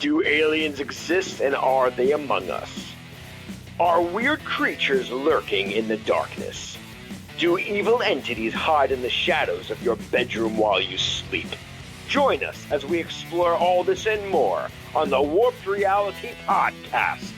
Do aliens exist, and are they among us? Are weird creatures lurking in the darkness? Do evil entities hide in the shadows of your bedroom while you sleep? Join us as we explore all this and more on the Warped Reality Podcast.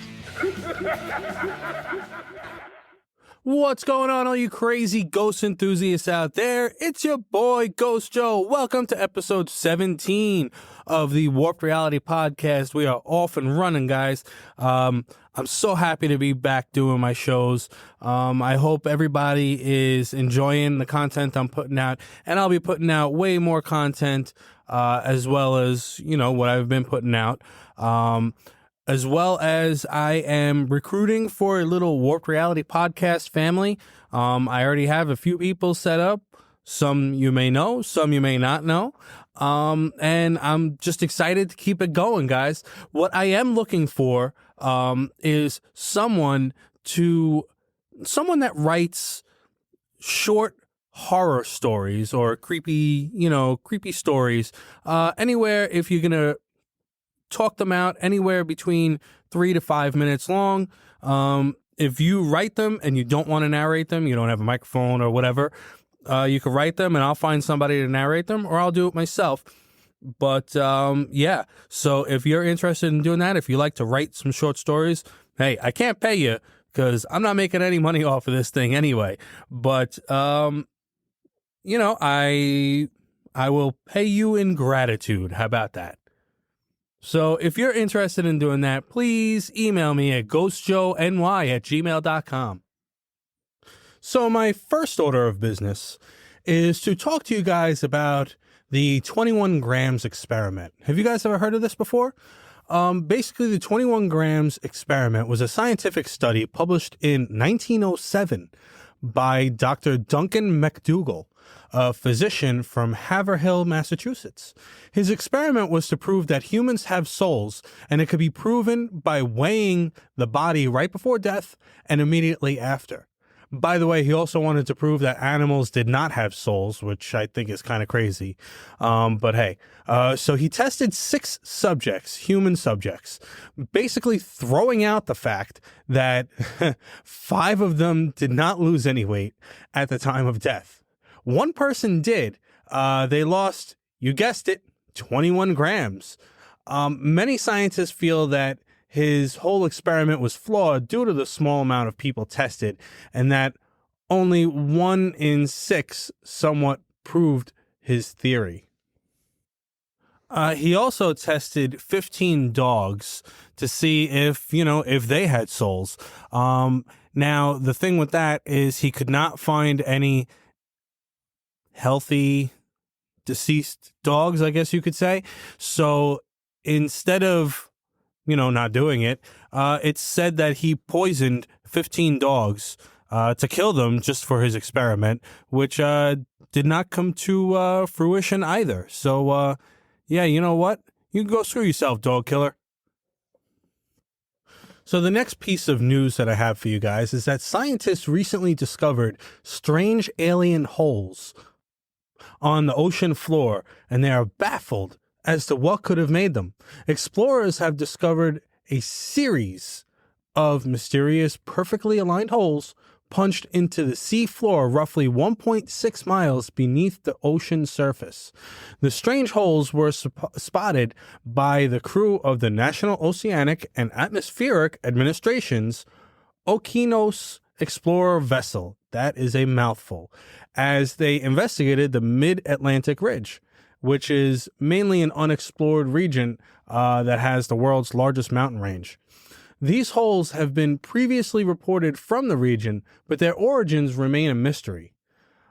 What's going on, all you crazy ghost enthusiasts out there? It's your boy, Ghost Joe. Welcome to episode 17 of the Warped Reality Podcast. We are off and running, guys. I'm so happy to be back doing my shows. I hope everybody is enjoying the content I'm putting out, and I'll be putting out way more content, as well as, what I've been putting out. As well as I am recruiting for a little Warped Reality Podcast family. I already have a few people set up. Some you may know, some you may not know. And I'm just excited to keep it going, guys. What I am looking for is someone that writes short horror stories or creepy stories. Anywhere, if you're going to talk them out, anywhere between 3 to 5 minutes long. If you write them and you don't want to narrate them, you don't have a microphone or whatever, you can write them and I'll find somebody to narrate them, or I'll do it myself. But yeah, so if you're interested in doing that, if you like to write some short stories, hey, I can't pay you because I'm not making any money off of this thing anyway. But I will pay you in gratitude. How about that? So if you're interested in doing that, please email me at ghostjoeny@gmail.com. So my first order of business is to talk to you guys about the 21 grams experiment. Have you guys ever heard of this before? Basically, the 21 grams experiment was a scientific study published in 1907 by Dr. Duncan McDougall, a physician from Haverhill, Massachusetts. His experiment was to prove that humans have souls, and it could be proven by weighing the body right before death and immediately after. By the way, he also wanted to prove that animals did not have souls, which I think is kind of crazy. But hey, so he tested 6 subjects, human subjects, basically throwing out the fact that 5 of them did not lose any weight at the time of death. One person did. They lost, you guessed it, 21 grams. Many scientists feel that his whole experiment was flawed due to the small amount of people tested, and that only 1 in 6 somewhat proved his theory. He also tested 15 dogs to see if they had souls. Now, the thing with that is he could not find any healthy deceased dogs, I guess you could say. So instead of not doing it, it's said that he poisoned 15 dogs to kill them just for his experiment, which did not come to fruition either. So yeah, you know what? You can go screw yourself, dog killer. So the next piece of news that I have for you guys is that scientists recently discovered strange alien holes on the ocean floor, and they are baffled as to what could have made them. Explorers have discovered a series of mysterious, perfectly aligned holes punched into the sea floor roughly 1.6 miles beneath the ocean surface. The strange holes were spotted by the crew of the National Oceanic and Atmospheric Administration's Okeanos Explorer vessel. That is a mouthful. As they investigated the Mid-Atlantic Ridge, which is mainly an unexplored region that has the world's largest mountain range. These holes have been previously reported from the region, but their origins remain a mystery.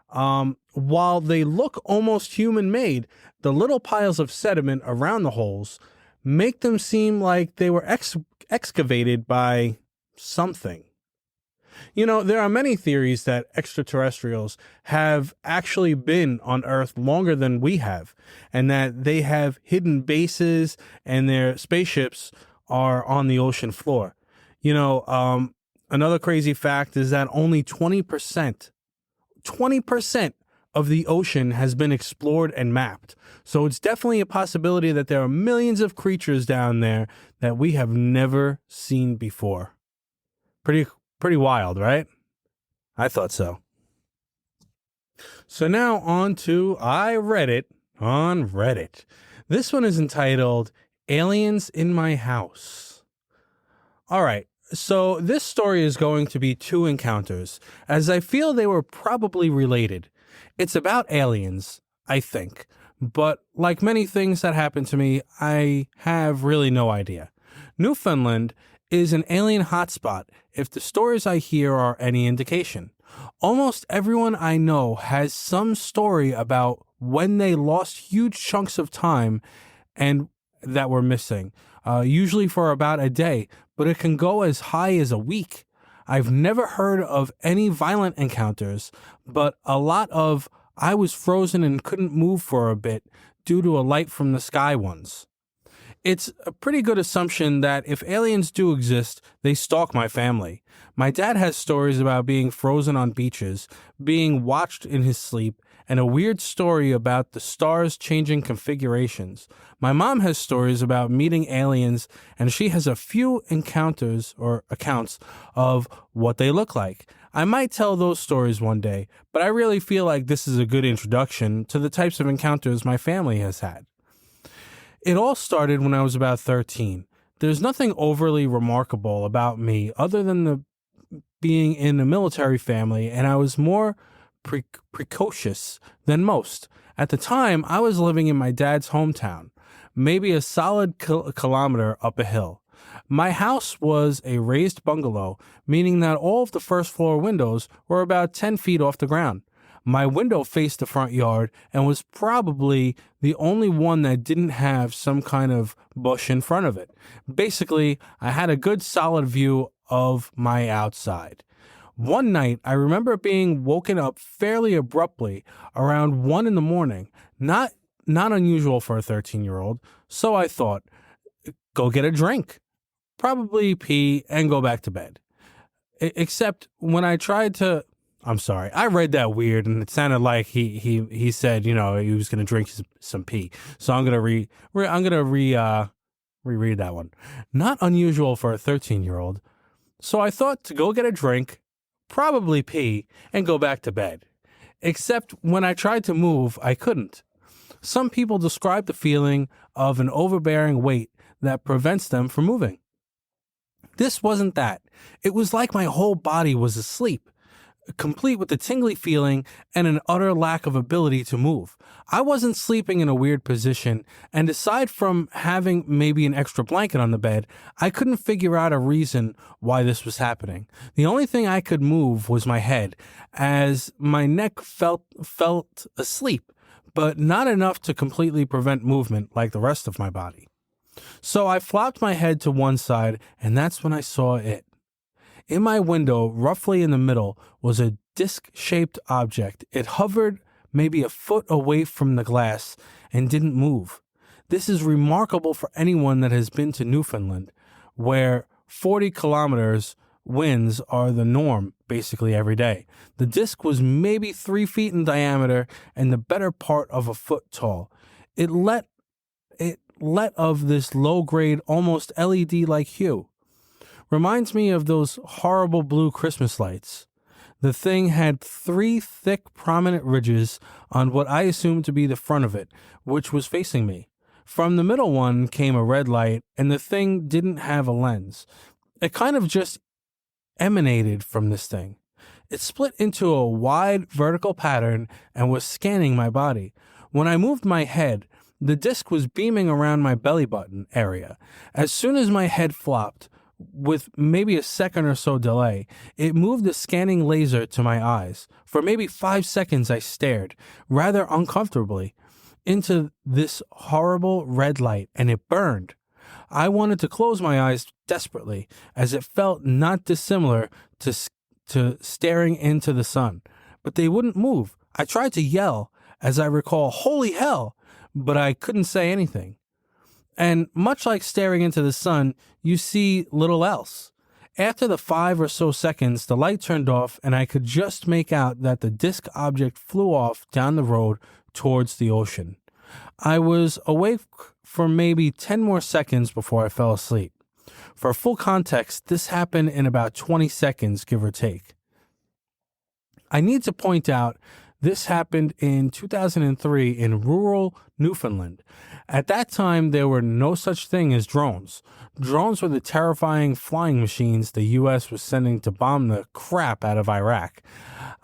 While they look almost human-made, the little piles of sediment around the holes make them seem like they were excavated by something. There are many theories that extraterrestrials have actually been on Earth longer than we have, and that they have hidden bases and their spaceships are on the ocean floor. Another crazy fact is that only 20% of the ocean has been explored and mapped. So it's definitely a possibility that there are millions of creatures down there that we have never seen before. Pretty wild, right? I thought so. So now on to I Read It on Reddit. This one is entitled Aliens in My House. All right. So this story is going to be two encounters, as I feel they were probably related. It's about aliens, I think, but like many things that happen to me, I have really no idea. Newfoundland is an alien hotspot if the stories I hear are any indication. Almost everyone I know has some story about when they lost huge chunks of time and that were missing, usually for about a day, but it can go as high as a week. I've never heard of any violent encounters, but a lot of I was frozen and couldn't move for a bit due to a light from the sky ones. It's a pretty good assumption that if aliens do exist, they stalk my family. My dad has stories about being frozen on beaches, being watched in his sleep, and a weird story about the stars changing configurations. My mom has stories about meeting aliens, and she has a few encounters or accounts of what they look like. I might tell those stories one day, but I really feel like this is a good introduction to the types of encounters my family has had. It all started when I was about 13. There's nothing overly remarkable about me other than being in a military family, and I was more precocious than most. At the time, I was living in my dad's hometown, maybe a solid kilometer up a hill. My house was a raised bungalow, meaning that all of the first floor windows were about 10 feet off the ground. My window faced the front yard and was probably the only one that didn't have some kind of bush in front of it. Basically, I had a good solid view of my outside. One night, I remember being woken up fairly abruptly around 1 a.m. Not unusual for a 13-year-old, so I thought, go get a drink, probably pee, and go back to bed. Except when I tried to... I'm sorry, I read that weird, and it sounded like he said, he was going to drink some pee. So I'm going to reread that one. Not unusual for a 13-year-old. So I thought to go get a drink, probably pee, and go back to bed. Except when I tried to move, I couldn't. Some people describe the feeling of an overbearing weight that prevents them from moving. This wasn't that. It was like my whole body was asleep, complete with a tingly feeling and an utter lack of ability to move. I wasn't sleeping in a weird position, and aside from having maybe an extra blanket on the bed, I couldn't figure out a reason why this was happening. The only thing I could move was my head, as my neck felt asleep, but not enough to completely prevent movement like the rest of my body. So I flopped my head to one side, and that's when I saw it. In my window, roughly in the middle, was a disc-shaped object. It hovered maybe a foot away from the glass and didn't move. This is remarkable for anyone that has been to Newfoundland, where 40 kilometers winds are the norm basically every day. The disc was maybe 3 feet in diameter and the better part of a foot tall. It let of this low-grade, almost LED-like hue. Reminds me of those horrible blue Christmas lights. The thing had 3 thick, prominent ridges on what I assumed to be the front of it, which was facing me. From the middle one came a red light, and the thing didn't have a lens. It kind of just emanated from this thing. It split into a wide vertical pattern and was scanning my body. When I moved my head, the disc was beaming around my belly button area. As soon as my head flopped, with maybe a second or so delay, it moved the scanning laser to my eyes. For maybe 5 seconds I stared, rather uncomfortably, into this horrible red light, and it burned. I wanted to close my eyes desperately, as it felt not dissimilar to staring into the sun. But they wouldn't move. I tried to yell, as I recall, "Holy hell!" but I couldn't say anything. And much like staring into the sun, you see little else. After the 5 or so seconds, the light turned off and I could just make out that the disc object flew off down the road towards the ocean. I was awake for maybe 10 more seconds before I fell asleep. For full context, this happened in about 20 seconds, give or take. I need to point out this happened in 2003 in rural Newfoundland. At that time, there were no such thing as drones. Drones were the terrifying flying machines the U.S. was sending to bomb the crap out of Iraq.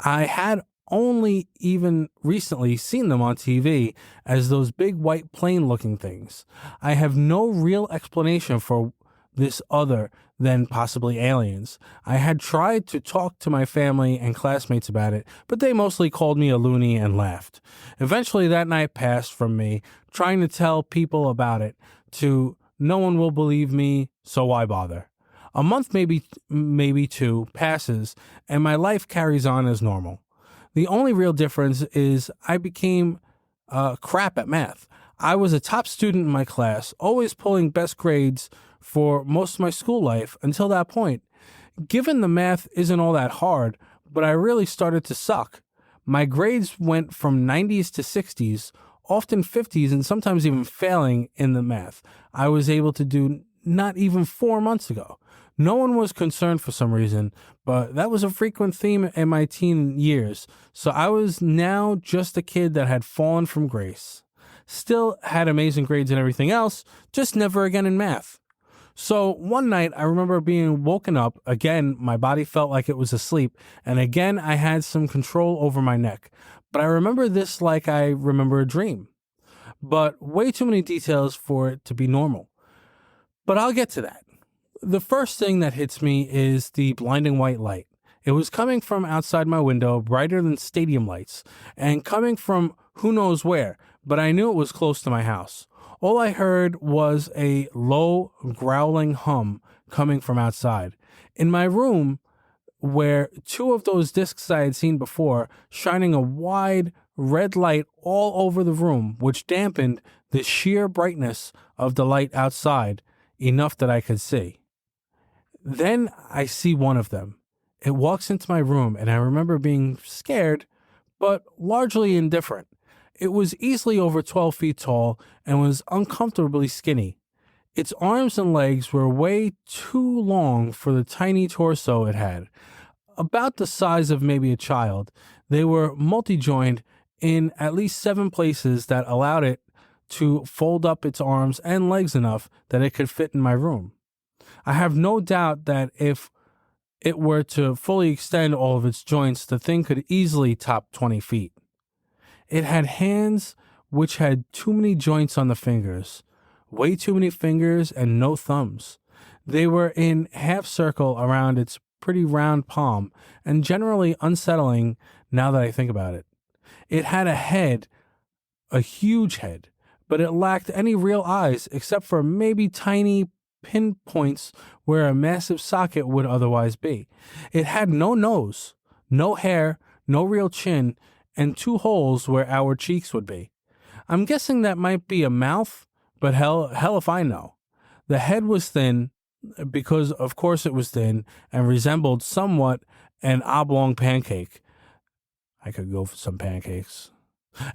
I had only even recently seen them on TV as those big white plane-looking things. I have no real explanation for this other than possibly aliens. I had tried to talk to my family and classmates about it, but they mostly called me a loony and laughed. Eventually that night passed from me trying to tell people about it to no one will believe me, so why bother? A month, maybe two, passes, and my life carries on as normal. The only real difference is I became crap at math. I was a top student in my class, always pulling best grades for most of my school life until that point. Given the math isn't all that hard, but I really started to suck. My grades went from 90s to 60s, often 50s, and sometimes even failing in the math I was able to do not even 4 months ago. No one was concerned for some reason, but that was a frequent theme in my teen years, so I was now just a kid that had fallen from grace. Still had amazing grades and everything else, just never again in math. So one night I remember being woken up, again my body felt like it was asleep, and again I had some control over my neck. But I remember this like I remember a dream. But way too many details for it to be normal. But I'll get to that. The first thing that hits me is the blinding white light. It was coming from outside my window, brighter than stadium lights, and coming from who knows where, but I knew it was close to my house. All I heard was a low, growling hum coming from outside. In my room, where 2 of those discs I had seen before, shining a wide red light all over the room, which dampened the sheer brightness of the light outside enough that I could see. Then I see one of them. It walks into my room, and I remember being scared, but largely indifferent. It was easily over 12 feet tall and was uncomfortably skinny. Its arms and legs were way too long for the tiny torso it had. About the size of maybe a child, they were multi-joined in at least 7 places that allowed it to fold up its arms and legs enough that it could fit in my room. I have no doubt that if it were to fully extend all of its joints, the thing could easily top 20 feet. It had hands which had too many joints on the fingers, way too many fingers and no thumbs. They were in half circle around its pretty round palm and generally unsettling now that I think about it. It had a head, a huge head, but it lacked any real eyes except for maybe tiny pinpoints where a massive socket would otherwise be. It had no nose, no hair, no real chin, and 2 holes where our cheeks would be. I'm guessing that might be a mouth, but hell if I know. The head was thin, because of course it was thin, and resembled somewhat an oblong pancake. I could go for some pancakes.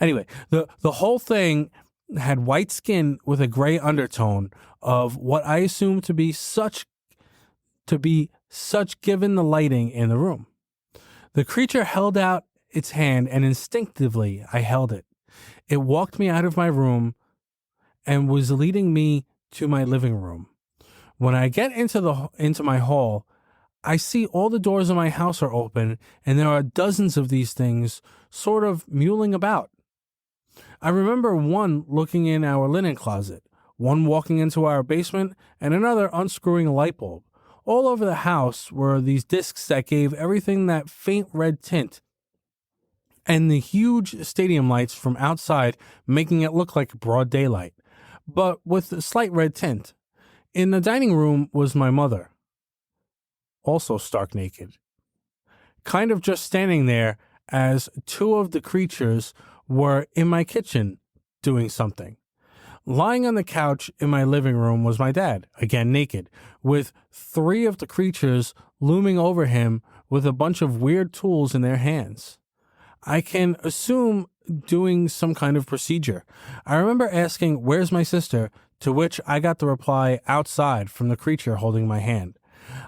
Anyway, the whole thing had white skin with a gray undertone of what I assume to be such given the lighting in the room. The creature held out its hand, and instinctively I held it. It walked me out of my room and was leading me to my living room. When I get into my hall, I see all the doors of my house are open, and there are dozens of these things sort of mulling about. I remember one looking in our linen closet, one walking into our basement, and another unscrewing a light bulb. All over the house were these discs that gave everything that faint red tint, and the huge stadium lights from outside making it look like broad daylight, but with a slight red tint. In the dining room was my mother, also stark naked, kind of just standing there as 2 of the creatures were in my kitchen doing something. Lying on the couch in my living room was my dad, again naked, with 3 of the creatures looming over him with a bunch of weird tools in their hands. I can assume doing some kind of procedure. I remember asking, "Where's my sister?" to which I got the reply, "Outside," from the creature holding my hand.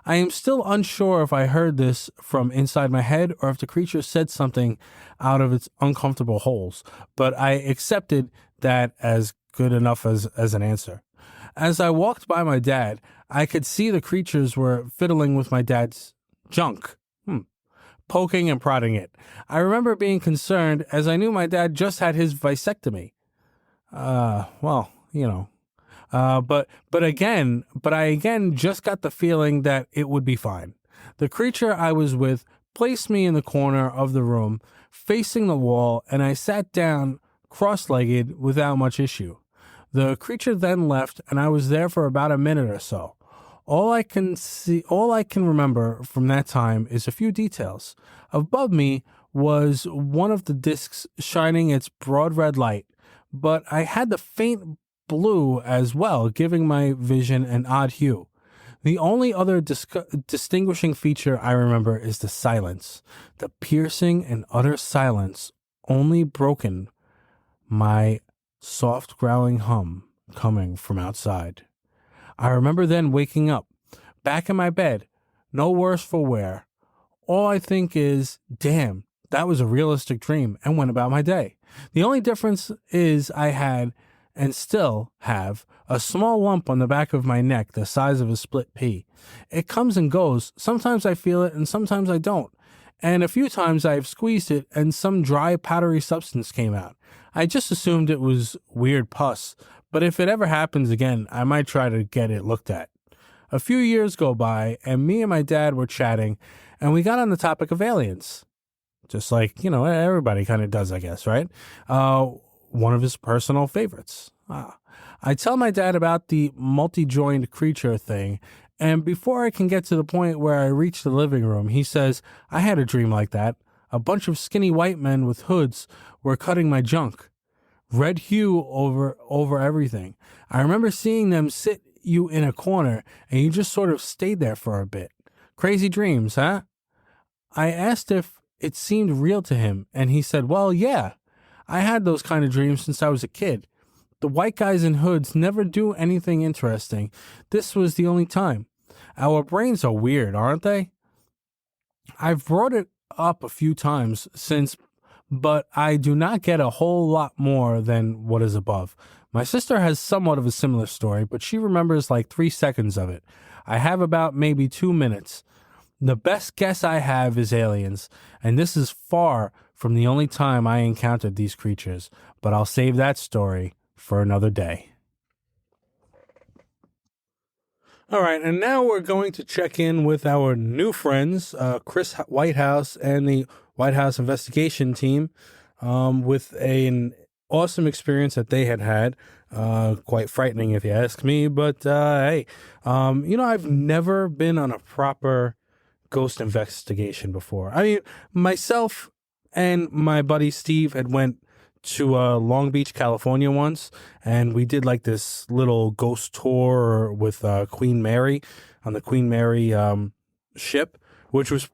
I am still unsure if I heard this from inside my head or if the creature said something out of its uncomfortable holes, but I accepted that as good enough as an answer. As I walked by my dad, I could see the creatures were fiddling with my dad's junk, poking and prodding it. I remember being concerned as I knew my dad just had his vasectomy. Well, you know. But I again just got the feeling that it would be fine. The creature I was with placed me in the corner of the room, facing the wall, and I sat down cross-legged without much issue. The creature then left, and I was there for about a minute or so. All I can remember from that time is a few details. Above me was one of the discs shining its broad red light, but I had the faint blue as well, giving my vision an odd hue. The only other distinguishing feature I remember is the silence, the piercing and utter silence, only broken my soft growling hum coming from outside. I remember then waking up, back in my bed, no worse for wear. All I think is, damn, that was a realistic dream, and went about my day. The only difference is I had, and still have, a small lump on the back of my neck the size of a split pea. It comes and goes. Sometimes I feel it and sometimes I don't. And a few times I've squeezed it and some dry powdery substance came out. I just assumed it was weird pus, but if it ever happens again, I might try to get it looked at. A few years go by and me and my dad were chatting and we got on the topic of aliens. Just like, everybody kind of does, I guess, right? One of his personal favorites. I tell my dad about the multi-joined creature thing, and before I can get to the point where I reach the living room, he says, "I had a dream like that. A bunch of skinny white men with hoods were cutting my junk. Red hue over everything. I remember seeing them sit you in a corner, and you just sort of stayed there for a bit. Crazy dreams, huh?" I asked if it seemed real to him, and he said, "Well, yeah. I had those kind of dreams since I was a kid. The white guys in hoods never do anything interesting. This was the only time. Our brains are weird, aren't they?" I've brought it up a few times since, but I do not get a whole lot more than what is above. My sister has somewhat of a similar story, but she remembers like 3 seconds of it. I have about maybe 2 minutes. The best guess I have is aliens, and this is far from the only time I encountered these creatures, but I'll save that story for another day. All right, and now we're going to check in with our new friends, Chris Whitehouse and the Whitehouse Investigation team, with an awesome experience that they had. Quite frightening if you ask me, but hey, I've never been on a proper ghost investigation before. I mean, myself and my buddy Steve had went to Long Beach, California once, and we did like this little ghost tour with Queen Mary on the Queen Mary ship, which was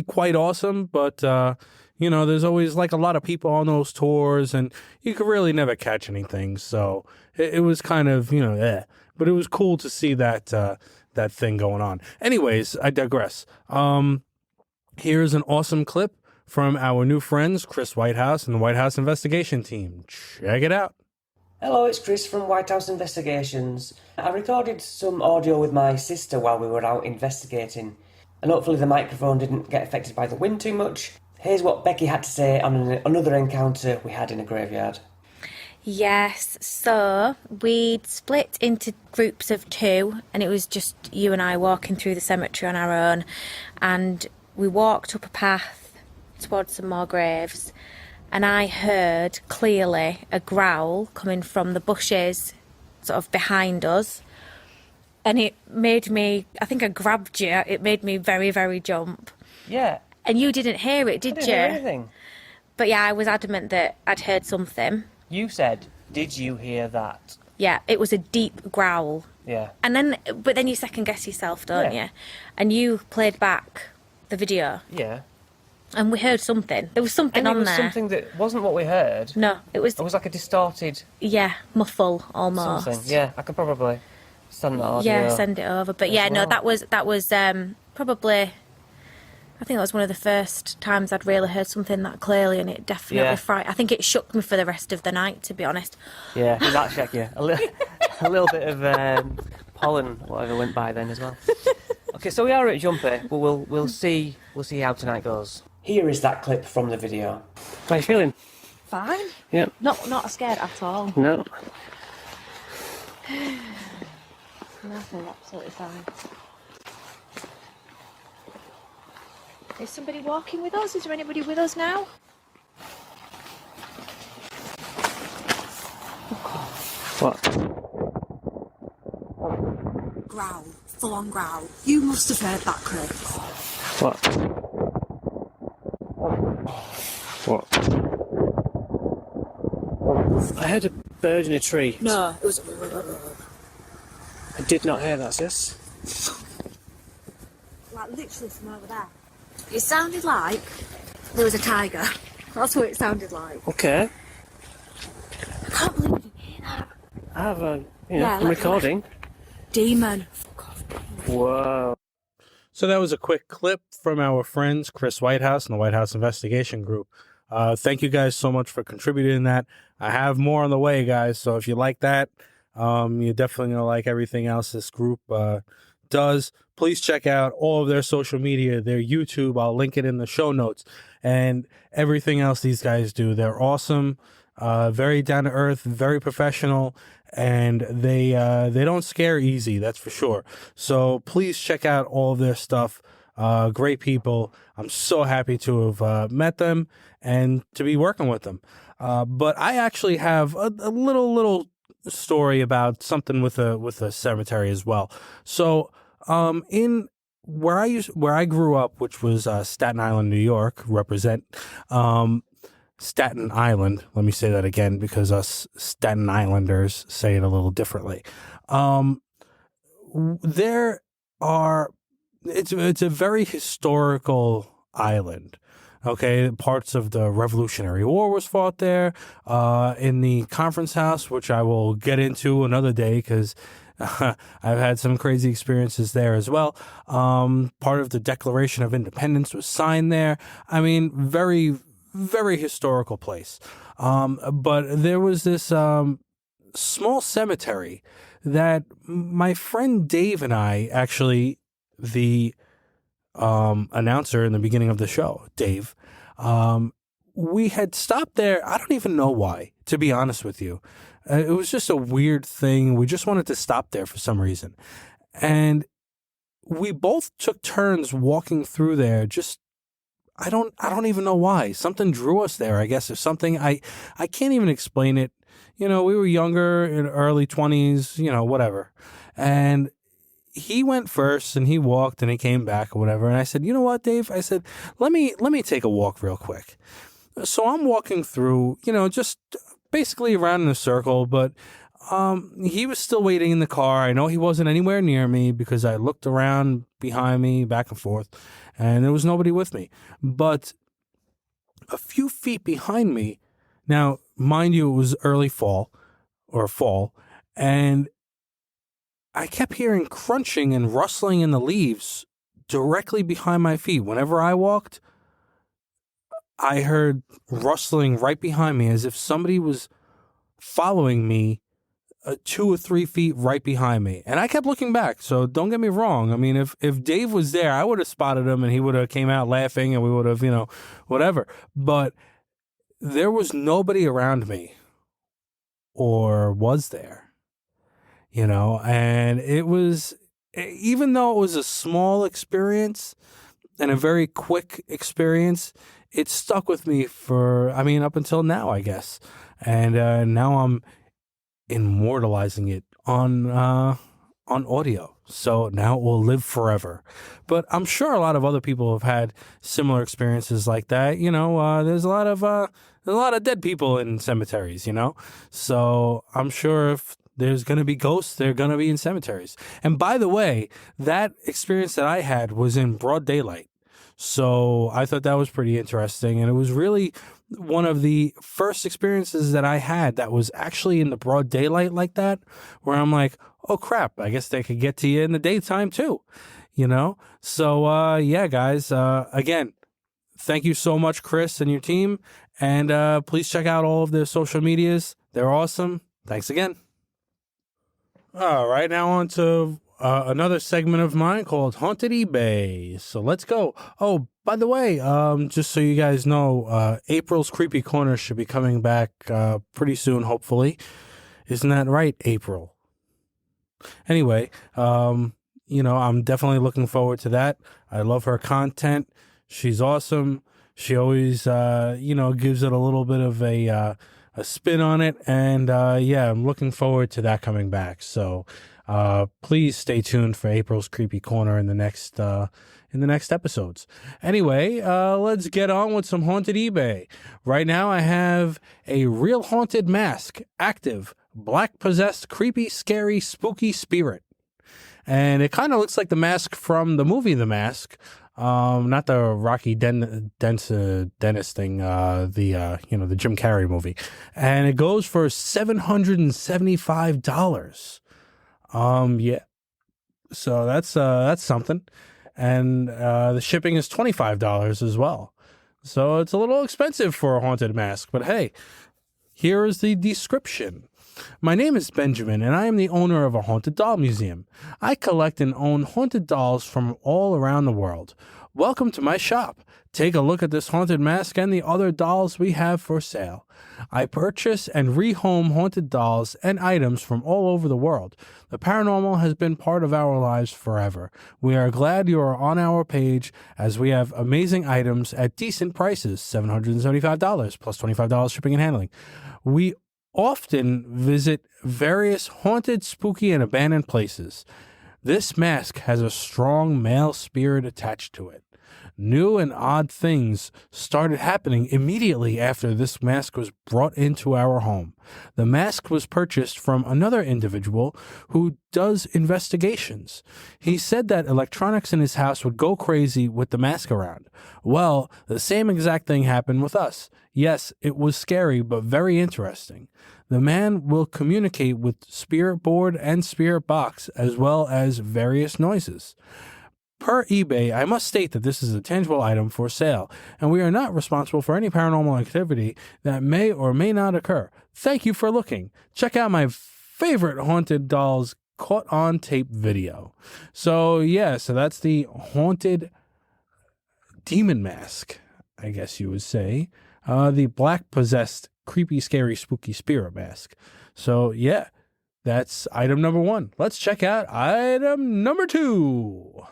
quite awesome. But there's always like a lot of people on those tours, and you could really never catch anything. So it was kind of but it was cool to see that thing going on. Anyways, I digress. Here's an awesome clip from our new friends, Chris Whitehouse and the Whitehouse Investigation team. Check it out. Hello, it's Chris from Whitehouse Investigations. I recorded some audio with my sister while we were out investigating, and hopefully the microphone didn't get affected by the wind too much. Here's what Becky had to say on another encounter we had in a graveyard. Yes, so we'd split into groups of 2, and it was just you and I walking through the cemetery on our own, and we walked up a path towards some more graves, and I heard clearly a growl coming from the bushes sort of behind us, and it made me, I think I grabbed you, it made me very, very jump. Yeah. And you didn't hear it, did you? I didn't hear anything. But yeah, I was adamant that I'd heard something. You said, "Did you hear that?" Yeah, it was a deep growl. Yeah. But then you second guess yourself, don't Yeah. you? And you played back the video, Yeah. and we heard something. There was something And it on was there. something that wasn't what we heard. No, it was like a distorted muffle almost. something. Yeah, I could probably send that audio. Yeah, send it over. But yeah, no, well. that was probably. I think that was one of the first times I'd really heard something that clearly, and it definitely frightened. I think it shook me for the rest of the night, to be honest. Yeah, that shook you. A little bit of pollen, whatever, went by then as well. Okay, so we are at Jumpy, but we'll see how tonight goes. Here is that clip from the video. How are you feeling? Fine. Yeah. Not scared at all. No. Nothing, absolutely fine. Is somebody walking with us? Is there anybody with us now? What? Growl, full on growl. You must have heard that, Chris. What? I heard a bird in a tree. No, it was. I did not hear that, sis. Like literally from over there. It sounded like there was a tiger. That's what it sounded like. Okay. I can't believe you didn't hear that. I have Yeah, I'm recording. Demon. Fuck off. Whoa. So that was a quick clip from our friends Chris Whitehouse and the Whitehouse Investigation Group. Thank you guys so much for contributing that. I have more on the way, guys. So if you like that, you're definitely going to like everything else this group does. Please check out all of their social media, their YouTube. I'll link it in the show notes, and everything else these guys do. They're awesome, very down to earth, very professional, and they don't scare easy. That's for sure. So please check out all of their stuff. Great people. I'm so happy to have met them and to be working with them. But I actually have a little story about something with a cemetery as well. So in where I grew up, which was Staten Island, New York, represent Staten Island. Let me say that again because us Staten Islanders say it a little differently. It's a very historical island. Okay, parts of the Revolutionary War was fought there, in the conference house, which I will get into another day because I've had some crazy experiences there as well. Part of the Declaration of Independence was signed there. I mean, very, very historical place. But there was this small cemetery that my friend Dave and I, actually the announcer in the beginning of the show, Dave, we had stopped there. I don't even know why, to be honest with you. It was just a weird thing. We just wanted to stop there for some reason. And we both took turns walking through there. Just, I don't even know why. Something drew us there, I guess, or something. I can't even explain it. You know, we were younger, in early 20s, you know, whatever. And he went first and he walked and he came back or whatever. And I said, you know what, Dave? I said, let me take a walk real quick. So I'm walking through, you know, just basically around in a circle, but he was still waiting in the car. I know he wasn't anywhere near me because I looked around behind me, back and forth, and there was nobody with me. But a few feet behind me, now, mind you, it was early fall, and I kept hearing crunching and rustling in the leaves directly behind my feet. Whenever I walked, I heard rustling right behind me as if somebody was following me 2 or 3 feet right behind me. And I kept looking back, so don't get me wrong. I mean, if Dave was there, I would have spotted him and he would have came out laughing and we would have, you know, whatever. But there was nobody around me, or was there? You know, and it was, even though it was a small experience and a very quick experience, it stuck with me for, I mean, up until now, I guess. And now I'm immortalizing it on audio. So now it will live forever. But I'm sure a lot of other people have had similar experiences like that. You know, there's a lot of dead people in cemeteries, you know? So I'm sure if there's going to be ghosts. They're going to be in cemeteries. And by the way, that experience that I had was in broad daylight. So I thought that was pretty interesting. And it was really one of the first experiences that I had that was actually in the broad daylight like that, where I'm like, oh crap, I guess they could get to you in the daytime too, you know? So, yeah, guys, again, thank you so much, Chris and your team. And please check out all of their social medias. They're awesome. Thanks again. All right, now on to another segment of mine called Haunted eBay. So let's go. Oh, by the way, just so you guys know, April's Creepy Corner should be coming back pretty soon, hopefully. Isn't that right, April? Anyway, you know, I'm definitely looking forward to that. I love her content. She's awesome. She always, you know, gives it a little bit of a spin on it. And yeah, I'm looking forward to that coming back. So please stay tuned for April's Creepy Corner in the next episodes. Anyway, let's get on with some Haunted eBay. Right now I have a real haunted mask, active, black possessed, creepy, scary, spooky spirit. And it kind of looks like the mask from the movie The Mask. Not the Rocky Dennis thing, the Jim Carrey movie. And it goes for $775. Yeah. So that's something. And the shipping is $25 as well. So it's a little expensive for a haunted mask, but hey, here is the description. My name is Benjamin, and I am the owner of a haunted doll museum. I collect and own haunted dolls from all around the world. Welcome to my shop. Take a look at this haunted mask and the other dolls we have for sale. I purchase and rehome haunted dolls and items from all over the world. The paranormal has been part of our lives forever. We are glad you are on our page as we have amazing items at decent prices, $775 plus $25 shipping and handling. We often visit various haunted, spooky, and abandoned places. This mask has a strong male spirit attached to it. New and odd things started happening immediately after this mask was brought into our home. The mask was purchased from another individual who does investigations. He said that electronics in his house would go crazy with the mask around. Well, the same exact thing happened with us. Yes, it was scary, but very interesting. The man will communicate with spirit board and spirit box, as well as various noises. Per eBay, I must state that this is a tangible item for sale, and we are not responsible for any paranormal activity that may or may not occur. Thank you for looking. Check out my favorite haunted dolls caught on tape video. So yeah, so that's the haunted demon mask, I guess you would say. The black possessed, creepy, scary, spooky spirit mask. So yeah, that's item number 1. Let's check out item number 2.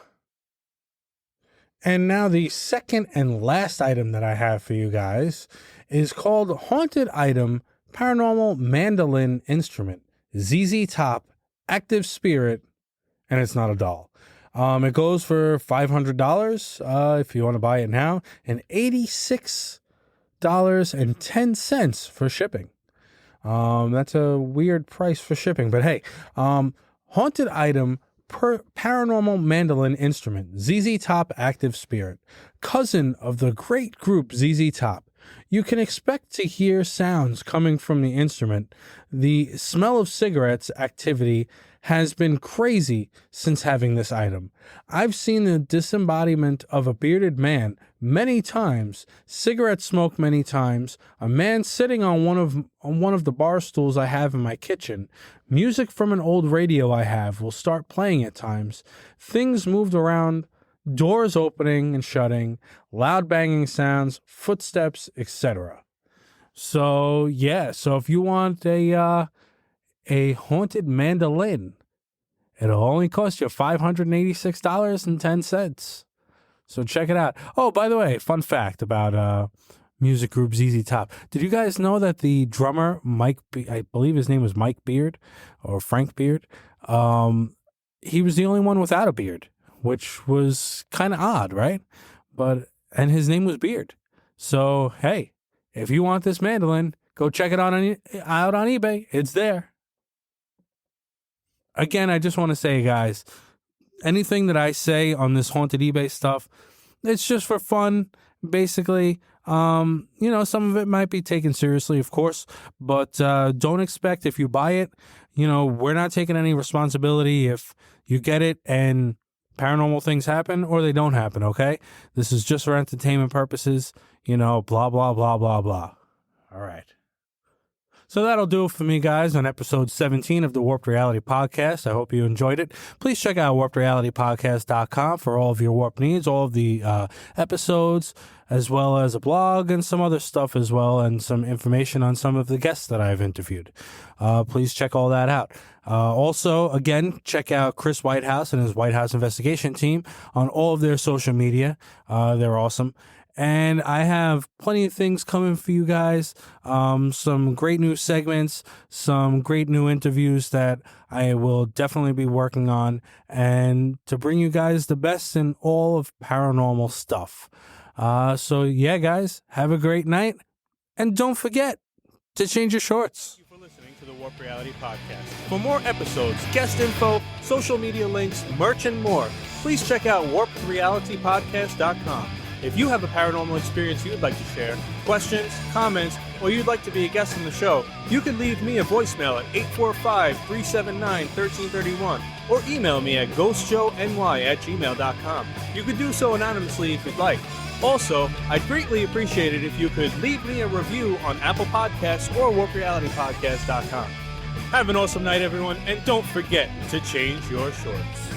And now the second and last item that I have for you guys is called Haunted Item Paranormal Mandolin Instrument, ZZ Top, Active Spirit, and it's not a doll. It goes for $500 if you want to buy it now, and $86.10 for shipping. That's a weird price for shipping, but hey, Haunted Item Paranormal Mandolin Instrument, ZZ Top Active Spirit, cousin of the great group ZZ Top. You can expect to hear sounds coming from the instrument. The smell of cigarettes activity has been crazy since having this item. I've seen the disembodiment of a bearded man many times, cigarette smoke many times, a man sitting on one of the bar stools I have in my kitchen. Music from an old radio I have will start playing at times. Things moved around, doors opening and shutting, loud banging sounds, footsteps, etc. So yeah, so if you want a haunted mandolin, it'll only cost you $586.10. So check it out. Oh, by the way, fun fact about music group ZZ Top. Did you guys know that the drummer, I believe his name was Mike Beard or Frank Beard, he was the only one without a beard, which was kind of odd, right? And his name was Beard. So, hey, if you want this mandolin, go check it out on eBay. It's there. again, I just want to say, guys, anything that I say on this haunted eBay stuff, it's just for fun, basically. Some of it might be taken seriously, of course, but don't expect if you buy it, we're not taking any responsibility if you get it and paranormal things happen or they don't happen, okay? This is just for entertainment purposes, blah, blah, blah, blah, blah. All right. So that'll do it for me, guys, on episode 17 of the Warped Reality Podcast. I hope you enjoyed it. Please check out warpedrealitypodcast.com for all of your warp needs, all of the episodes, as well as a blog and some other stuff as well, and some information on some of the guests that I've interviewed. Please check all that out. Also, again, check out Chris Whitehouse and his Whitehouse Investigation team on all of their social media. They're awesome. And I have plenty of things coming for you guys. Some great new segments, some great new interviews that I will definitely be working on, and to bring you guys the best in all of paranormal stuff. So yeah, guys, have a great night. And don't forget to change your shorts. Thank you for listening to the Warped Reality Podcast. For more episodes, guest info, social media links, merch, and more, please check out warpedrealitypodcast.com. If you have a paranormal experience you'd like to share, questions, comments, or you'd like to be a guest on the show, you can leave me a voicemail at 845-379-1331 or email me at ghostjoeny@gmail.com. You can do so anonymously if you'd like. Also, I'd greatly appreciate it if you could leave me a review on Apple Podcasts or warpedrealitypodcast.com. Have an awesome night, everyone, and don't forget to change your shorts.